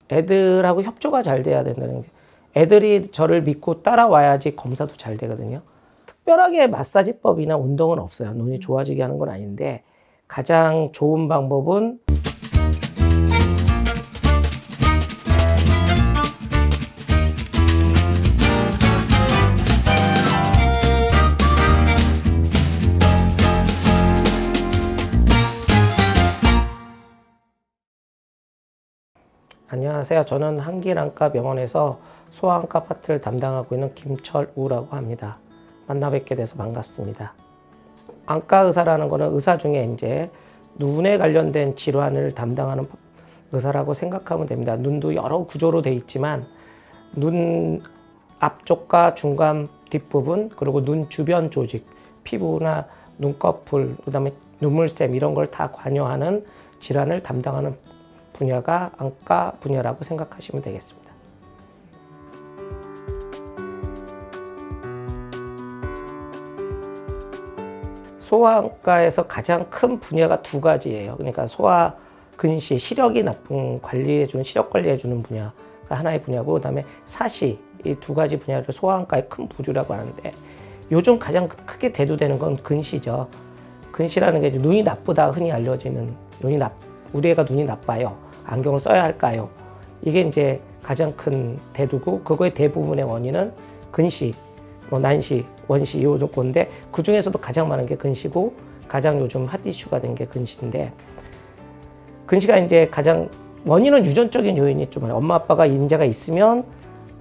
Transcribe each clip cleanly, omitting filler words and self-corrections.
애들하고 협조가 잘 돼야 된다는 게, 애들이 저를 믿고 따라와야지 검사도 잘 되거든요. 특별하게 마사지법이나 운동은 없어요. 눈이 좋아지게 하는 건 아닌데, 가장 좋은 방법은 안녕하세요. 저는 한길안과 병원에서 소아안과 파트를 담당하고 있는 김철우라고 합니다. 만나 뵙게 돼서 반갑습니다. 안과 의사라는 거는 의사 중에 이제 눈에 관련된 질환을 담당하는 의사라고 생각하면 됩니다. 눈도 여러 구조로 되어 있지만 눈 앞쪽과 중간 뒷부분, 그리고 눈 주변 조직, 피부나 눈꺼풀, 그다음에 눈물샘, 이런 걸 다 관여하는 질환을 담당하는 분야가 안과 분야라고 생각하시면 되겠습니다. 소아안과에서 가장 큰 분야가 두 가지예요. 그러니까 소아 근시, 시력이 나쁜 관리해주는, 시력 관리해주는 분야가 하나의 분야고, 그다음에 사시, 이 두 가지 분야를 소아안과의 큰 부류라고 하는데, 요즘 가장 크게 대두되는 건 근시죠. 근시라는 게 눈이 나쁘다 흔히 알려지는, 우리 애가 눈이 나빠요, 안경을 써야 할까요? 이게 이제 가장 큰 대두고, 그거의 대부분의 원인은 근시, 난시, 원시, 요 건데, 그 중에서도 가장 많은 게 근시고, 가장 요즘 핫 이슈가 된 게 근시인데, 근시가 이제 가장 원인은 유전적인 요인이 좀 많아요. 엄마 아빠가 인자가 있으면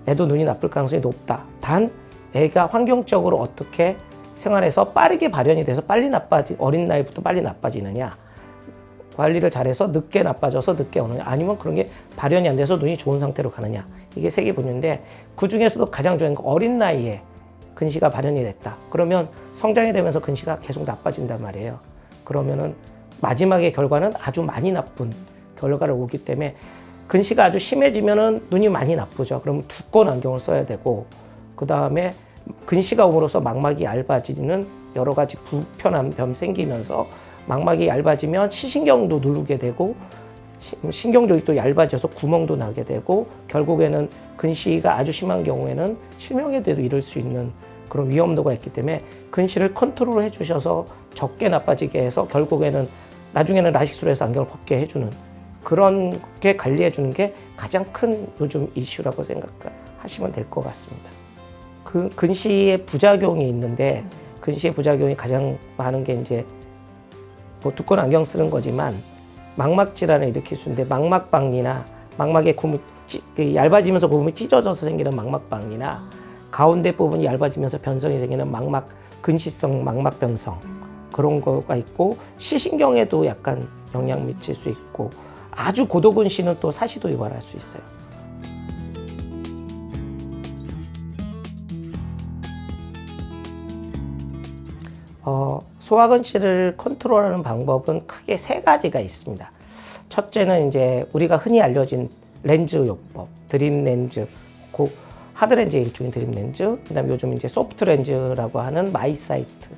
애도 눈이 나쁠 가능성이 높다. 단 애가 환경적으로 어떻게 생활해서 빠르게 발현이 돼서 빨리 어린 나이부터 빨리 나빠지느냐, 관리를 잘해서 늦게 나빠져서 늦게 오느냐, 아니면 그런 게 발현이 안 돼서 눈이 좋은 상태로 가느냐, 이게 세 개 분야인데, 그 중에서도 가장 중요한 건 어린 나이에 근시가 발현이 됐다. 그러면 성장이 되면서 근시가 계속 나빠진단 말이에요. 그러면은 마지막의 결과는 아주 많이 나쁜 결과를 오기 때문에, 근시가 아주 심해지면은 눈이 많이 나쁘죠. 그러면 두꺼운 안경을 써야 되고, 그 다음에 근시가 옴으로써 망막이 얇아지는 여러 가지 불편한 병 생기면서, 망막이 얇아지면 시신경도 누르게 되고, 신경조직도 얇아져서 구멍도 나게 되고, 결국에는 근시가 아주 심한 경우에는 실명에도 이를 수 있는 그런 위험도가 있기 때문에, 근시를 컨트롤 해주셔서 적게 나빠지게 해서 결국에는 나중에는 라식술을 해서 안경을 벗게 해주는, 그런 게 관리해주는 게 가장 큰 요즘 이슈라고 생각하시면 될 것 같습니다. 그 근시의 부작용이 있는데, 근시의 부작용이 가장 많은 게 이제 뭐 두꺼운 안경 쓰는 거지만 망막 질환을 일으킬 수 있는데, 망막방리나 망막의 구멍이 얇아지면서 구멍이 찢어져서 생기는 망막방리나, 가운데 부분이 얇아지면서 변성이 생기는 망막 근시성 망막 변성, 그런 거가 있고, 시신경에도 약간 영향 미칠 수 있고, 아주 고도근시는 또 사시도 유발할 수 있어요. 소아근시를 컨트롤하는 방법은 크게 세 가지가 있습니다. 첫째는 이제 우리가 흔히 알려진 렌즈 요법, 드림 렌즈, 하드 렌즈의 일종인 드림 렌즈, 그다음에 요즘 이제 소프트 렌즈라고 하는 마이사이트.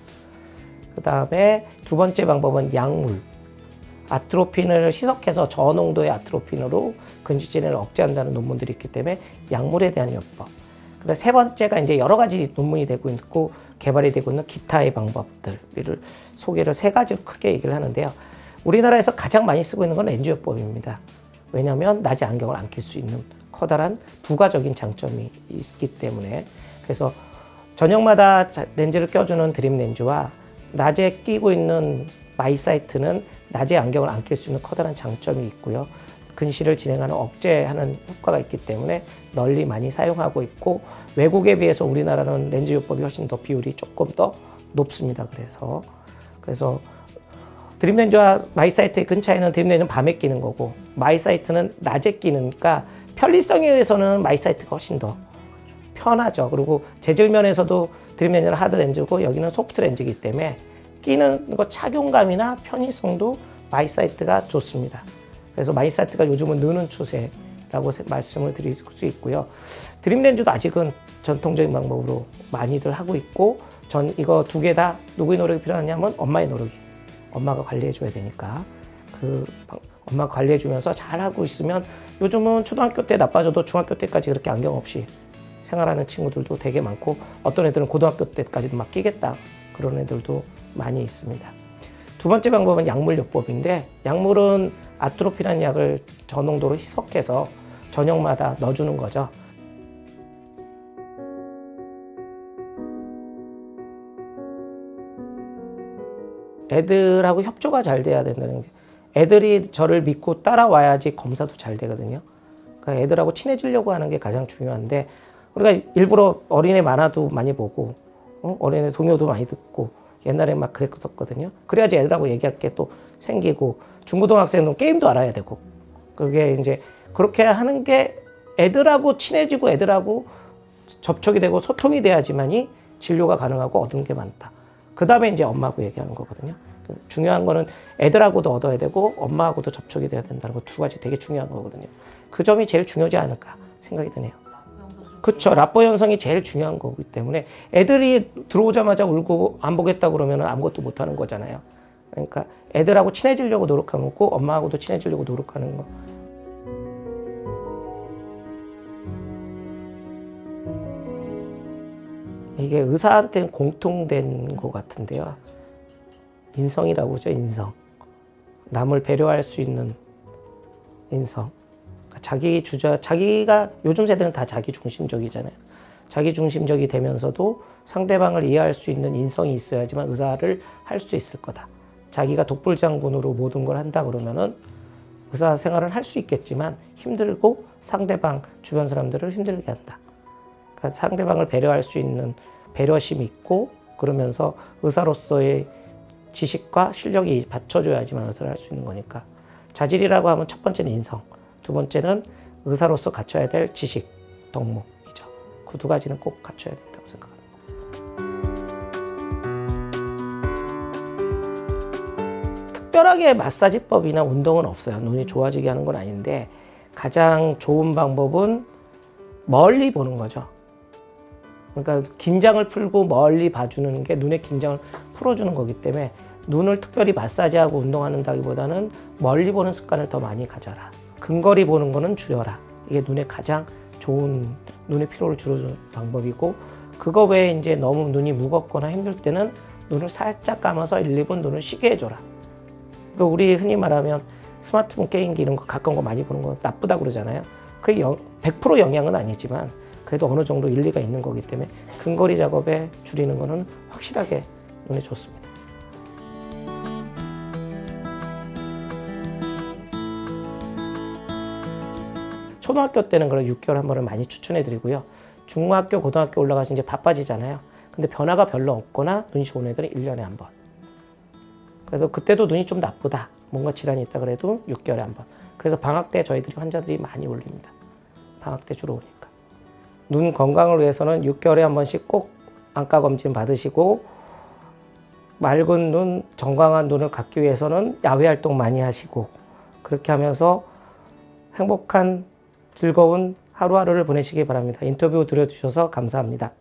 그다음에 두 번째 방법은 약물. 아트로핀을 희석해서 저농도의 아트로핀으로 근시 진행을 억제한다는 논문들이 있기 때문에 약물에 대한 요법. 그다음에 세 번째가 이제 여러 가지 논문이 되고 있고 개발이 되고 있는 기타의 방법들을 소개를 세 가지로 크게 얘기를 하는데요. 우리나라에서 가장 많이 쓰고 있는 건 렌즈요법입니다. 왜냐하면 낮에 안경을 안 낄 수 있는 커다란 부가적인 장점이 있기 때문에. 그래서 저녁마다 렌즈를 껴주는 드림 렌즈와 낮에 끼고 있는 마이사이트는 낮에 안경을 안 낄 수 있는 커다란 장점이 있고요. 근시를 진행하는 억제하는 효과가 있기 때문에 널리 많이 사용하고 있고, 외국에 비해서 우리나라는 렌즈 요법이 훨씬 더 비율이 조금 더 높습니다. 그래서 드림 렌즈와 마이사이트의 큰 차이는, 드림 렌즈는 밤에 끼는 거고 마이사이트는 낮에 끼니까 편리성에 의해서는 마이사이트가 훨씬 더 편하죠. 그리고 재질 면에서도 드림 렌즈는 하드 렌즈고 여기는 소프트 렌즈이기 때문에 끼는 거 착용감이나 편의성도 마이사이트가 좋습니다. 그래서 마이사이트가 요즘은 느는 추세라고 말씀을 드릴 수 있고요. 드림 렌즈도 아직은 전통적인 방법으로 많이들 하고 있고, 전 이거 두 개 다 누구의 노력이 필요하냐면 엄마의 노력이, 엄마가 관리해 줘야 되니까, 엄마 관리해주면서 잘하고 있으면 요즘은 초등학교 때 나빠져도 중학교 때까지 그렇게 안경 없이 생활하는 친구들도 되게 많고 어떤 애들은 고등학교 때까지도 막 끼겠다 그런 애들도 많이 있습니다. 두 번째 방법은 약물요법인데 약물은 아트로피라는 약을 저농도로 희석해서 저녁마다 넣어주는 거죠. 애들하고 협조가 잘 돼야 된다는 게 애들이 저를 믿고 따라와야지 검사도 잘 되거든요. 그러니까 애들하고 친해지려고 하는 게 가장 중요한데 우리가 일부러 어린애 만화도 많이 보고 어린애 동요도 많이 듣고 옛날에 막 그랬었거든요. 그래야지 애들하고 얘기할 게 또 생기고 중고등학생은 게임도 알아야 되고 그게 이제 그렇게 하는 게 애들하고 친해지고 애들하고 접촉이 되고 소통이 돼야지만이 진료가 가능하고 얻은 게 많다. 그 다음에 이제 엄마하고 얘기하는 거거든요. 중요한 거는 애들하고도 얻어야 되고 엄마하고도 접촉이 돼야 된다는 거 두 가지 되게 중요한 거거든요. 그 점이 제일 중요하지 않을까 생각이 드네요. 그렇죠. 라포 현상이 제일 중요한 거기 때문에 애들이 들어오자마자 울고 안 보겠다 그러면 아무것도 못 하는 거잖아요. 그러니까 애들하고 친해지려고 노력하는 거고 엄마하고도 친해지려고 노력하는 거. 이게 의사한테는 공통된 것 같은데요. 인성이라고 하죠, 인성. 남을 배려할 수 있는 인성. 자기가 요즘 세대는 다 자기 중심적이잖아요. 자기 중심적이 되면서도 상대방을 이해할 수 있는 인성이 있어야지만 의사를 할 수 있을 거다. 자기가 독불장군으로 모든 걸 한다 그러면은 의사 생활을 할 수 있겠지만 힘들고 상대방, 주변 사람들을 힘들게 한다. 그러니까 상대방을 배려할 수 있는 배려심이 있고 그러면서 의사로서의 지식과 실력이 받쳐줘야지만 의사를 할 수 있는 거니까 자질이라고 하면 첫 번째는 인성, 두 번째는 의사로서 갖춰야 될 지식, 덕목이죠. 그 두 가지는 꼭 갖춰야 된다고 생각합니다. 특별하게 마사지법이나 운동은 없어요. 눈이 좋아지게 하는 건 아닌데 가장 좋은 방법은 멀리 보는 거죠. 그러니까 긴장을 풀고 멀리 봐주는 게 눈의 긴장을 풀어주는 거기 때문에 눈을 특별히 마사지하고 운동한다기보다는 멀리 보는 습관을 더 많이 가져라. 근거리 보는 거는 줄여라. 이게 눈에 가장 좋은 눈의 피로를 줄여주는 방법이고 그거 외에 이제 너무 눈이 무겁거나 힘들 때는 눈을 살짝 감아서 1, 2분 눈을 쉬게 해줘라. 그러니까 우리 흔히 말하면 스마트폰 게임기 이런 거 가까운 거 많이 보는 거 나쁘다고 그러잖아요. 그게 100% 영향은 아니지만 그래도 어느 정도 일리가 있는 거기 때문에 근거리 작업에 줄이는 거는 확실하게 눈에 좋습니다. 초등학교 때는 그런 6개월에 한 번을 많이 추천해 드리고요. 중학교, 고등학교 올라가서 이제 바빠지잖아요. 근데 변화가 별로 없거나 눈이 좋은 애들은 1년에 한 번. 그래서 그때도 눈이 좀 나쁘다. 뭔가 질환이 있다 그래도 6개월에 한 번. 그래서 방학 때 저희들이 환자들이 많이 올립니다. 방학 때 주로 오니까. 눈 건강을 위해서는 6개월에 한 번씩 꼭 안과 검진 받으시고 맑은 눈, 정강한 눈을 갖기 위해서는 야외 활동 많이 하시고 그렇게 하면서 행복한 즐거운 하루하루를 보내시기 바랍니다. 인터뷰 들어주셔서 감사합니다.